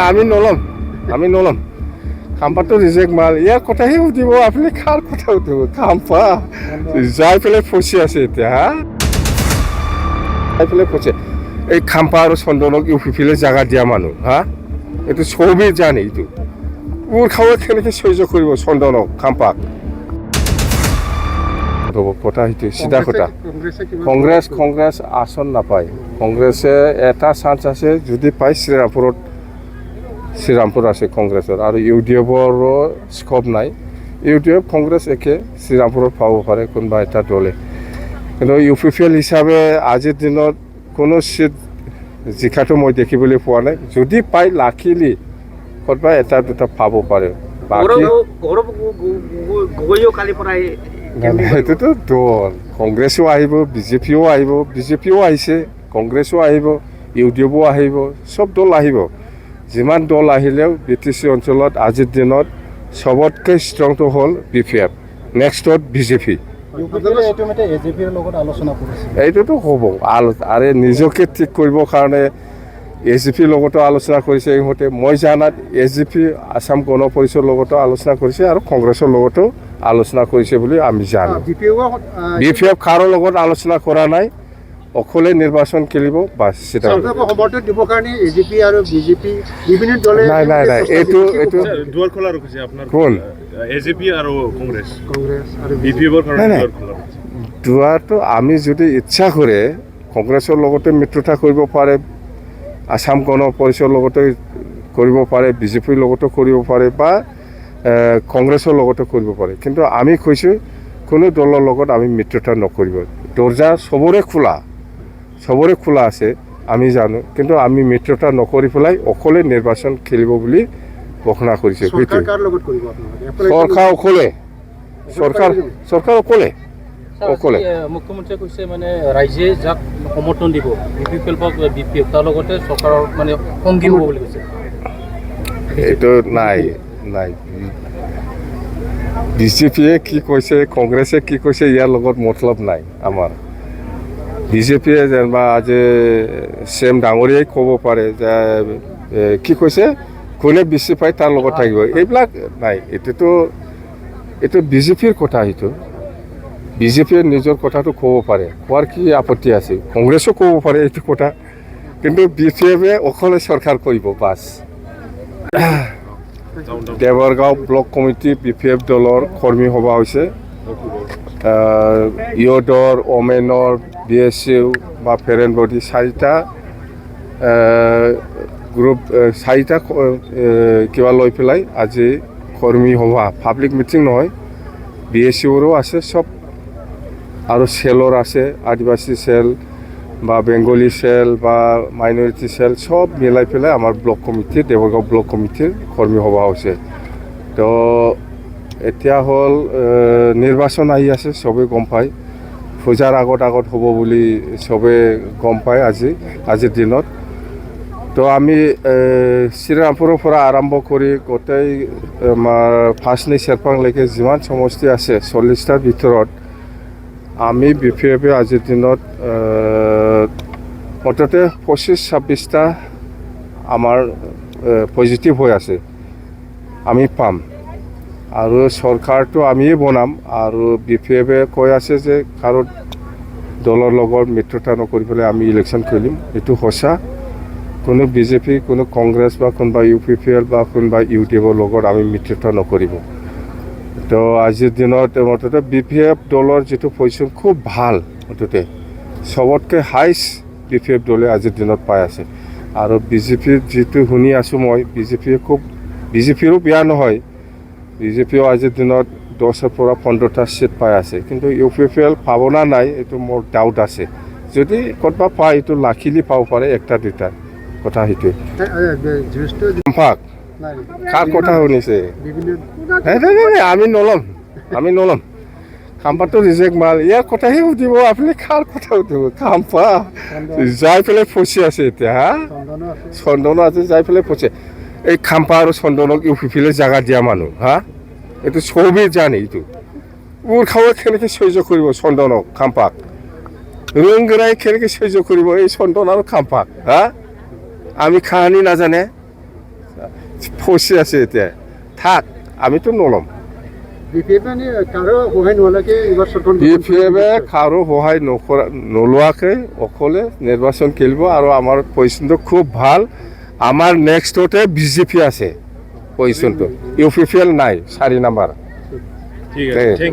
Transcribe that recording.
আমি নলম খাম্পাটো ৰিজেক্ট মাল ইয়াৰ কথাহে সুধিব আপুনি কাৰ কথা সুধিব খাম্পা যাই পেলাই ফচি আছে এতিয়া হা যাই পেলাই ফচি এই খাম্পা আৰু চন্দনক ইউপিপিলে জাগা দিয়া মানুহ হা এইটো চবেই জানে এইটো উৰ খাব কেনেকৈ সহ্য কৰিব চন্দনক খাম্পাক কথা সেইটো চিধা কথা কংগ্ৰেছ আসন নাপায় কংগ্ৰেছে এটা চান্স আছে যদি পায় শ্ৰীৰামপুৰ আছে কংগ্ৰেছৰ আৰু ইউ ডি এফৰো স্কোপ নাই ইউ ডি এফ কংগ্ৰেছ একে শ্ৰীৰামপুৰত পাব পাৰে কোনোবা এটা দলে কিন্তু ইউ পি পি এল হিচাপে আজিৰ দিনত কোনো চিট জিকাটো মই দেখিবলৈ পোৱা নাই যদি পাই লাকিলি ক'ৰবাত এটা দুটা পাব পাৰে সেইটোতো দল কংগ্ৰেছো আহিব বিজেপিও আহিছে কংগ্ৰেছো আহিব ইউ ডি এফো আহিব চব দল আহিব যিমান দল আহিলেও বি টি চি অঞ্চলত আজিৰ দিনত চবতকৈ ষ্ট্ৰংটো হ'ল বি পি এফ নেক্সটত বিজেপি এইটোতো হ'ব আৰু নিজকে ঠিক কৰিবৰ কাৰণে এ জি পিৰ লগতো আলোচনা কৰিছে ইহঁতে মই জানাত এ জি পি আসাম গণ পৰিষদৰ লগতো আলোচনা কৰিছে আৰু কংগ্ৰেছৰ লগতো আলোচনা কৰিছে বুলি আমি জানো বি পি এফ কাৰো লগত আলোচনা কৰা নাই অকলে নিৰ্বাচন খেলিব বাছ নাই এইটো দুৱাৰ খোলা ৰাখিছে আপোনাৰ কোন এজিপি আৰু কংগ্ৰেছ দুৱাৰটো আমি যদি ইচ্ছা কৰে কংগ্ৰেছৰ লগতে মিত্ৰতা কৰিব পাৰে আসাম গণ পৰিষদৰ লগতে কৰিব পাৰে বিজেপিৰ লগতো কৰিব পাৰে বা কংগ্ৰেছৰ লগতো কৰিব পাৰে কিন্তু আমি কৈছোঁ কোনো দলৰ লগত আমি মিত্ৰতা নকৰিব দৰ্জা চবৰে খোলা আছে আমি জানো কিন্তু আমি মিত্ৰতা নকৰি পেলাই অকলে নিৰ্বাচন খেলিব বুলি ঘোষণা কৰিছে চৰকাৰ অকলে চৰকাৰ অকলে মুখ্যমন্ত্ৰীয়ে কৈছে মানে ৰাইজে যাক সমৰ্থন দিব বি পি এফ তাৰ লগতে চৰকাৰৰ মানে সংগী হ'ব বুলি কৈছে এইটো নাই বিজেপিয়ে কি কৈছে কংগ্ৰেছে কি কৈছে ইয়াৰ লগত মতলব নাই আমাৰ বিজেপিয়ে যেনিবা আজি চেম ডাঙৰীয়াই ক'ব পাৰে যে কি কৈছে কোনে বেছি পায় তাৰ লগত থাকিব এইবিলাক নাই এইটো বিজেপিৰ কথা সেইটো বিজেপিয়ে নিজৰ কথাটো ক'ব পাৰে কোৱাৰ কি আপত্তি আছে কংগ্ৰেছো ক'ব পাৰে এইটো কথা কিন্তু বি পি এফে অকলে চৰকাৰ কৰিব বাছ Dewargaon block committee B P F দলৰ কৰ্মী সভা হৈছে ইয়দৰ অমেনৰ বি এছ ইউ বা ফেৰেন বডি চাৰিটা গ্ৰুপ চাৰিটা কিবা লৈ পেলাই আজি কৰ্মী সভা পাব্লিক মিটিং নহয় বি এছ ইউৰো আছে চব আৰু চেলৰ আছে আদিবাসী চেল বা বেংগলী চেল বা মাইনৰিটি চেল চব মিলাই পেলাই আমাৰ ব্লক কমিটিৰ দেৱৰগাঁও ব্লক কমিটিৰ কৰ্মী সভা হৈছে তো এতিয়া হ'ল নিৰ্বাচন আহি আছে চবেই গম পায় পূজাৰ আগত হ'ব বুলি চবেই গম পায় আজিৰ দিনত তো আমি শ্ৰীৰামপুৰৰ পৰা আৰম্ভ কৰি গোটেই আমাৰ ফাৰ্ষ্টনি চেৰপাংলৈকে যিমান সমষ্টি আছে 40টাৰ ভিতৰত আমি বি পি এফে আজিৰ দিনত মুঠতে 25-26টা আমাৰ পজিটিভ হৈ আছে আমি পাম আৰু চৰকাৰটো আমিয়ে বনাম আৰু বি পি এফে কৈ আছে যে কাৰো দলৰ লগত মিত্ৰতা নকৰি পেলাই আমি ইলেকশ্যন খেলিম এইটো সঁচা কোনো বিজেপি কোনো কংগ্ৰেছ বা কোনোবা ইউ পি পি এল বা কোনোবা ইউ ডি এফৰ লগত আমি মিত্ৰতা নকৰিব তো আজিৰ দিনত মুঠতে বি পি এফ দলৰ যিটো পজিশ্যন খুব ভাল মুঠতে চবতকৈ হাইষ্ট বি পি এফ দলে আজিৰ দিনত পাই আছে আৰু বিজেপিৰ যিটো শুনি আছোঁ মই বিজেপিৰো বেয়া নহয় বিজেপিও আজিৰ দিনত 10ৰ পৰা 15টা চিট পাই আছে কিন্তু ইউ পি পি এল পাব না নাই এইটো মোৰ ডাউট আছে যদি ক'ৰবাত পায় এইটো লাকিলি পাব পাৰে একটা দুটা কথা সেইটোৱে কাৰ কথা শুনিছে আমি নলম খাম্পাটো ৰিজেক্ট মাল ইয়াৰ কথাহে সুধিব আপুনি কাৰ কথা সুধিব খাম্পা যাই পেলাই ফচি আছে এতিয়া হা চন্দনো আছে যাই পেলাই ফচি এই খাম্পা আৰু চন্দনক ইউ পি পিলে জাগা দিয়া মানুহ হা এইটো চবেই জানে এইটো উৰ খাব কেনেকৈ সহ্য কৰিব চন্দনক খাম্পাক ৰংগৰাই কেনেকৈ সহ্য কৰিব এই চন্দন আৰু খাম্পাক হা আমি কাহানি নাজানে ফচি আছে এতিয়া থাক আমিতো নল'ম বিপিএফ মানে কাৰো সহায় নোহোৱালৈকে এইবাৰ চৰকাৰ BPF-এ কাৰো সহায় নোলোৱাকৈ অকলে নিৰ্বাচন খেলিব আৰু আমাৰ পজিশ্যনটো খুব ভাল আমাৰ নেক্সটতে BJP আছে পজিশ্যনটো UPPL নাই 4 নম্বৰ ঠিক আছে থ্যাংক ইউ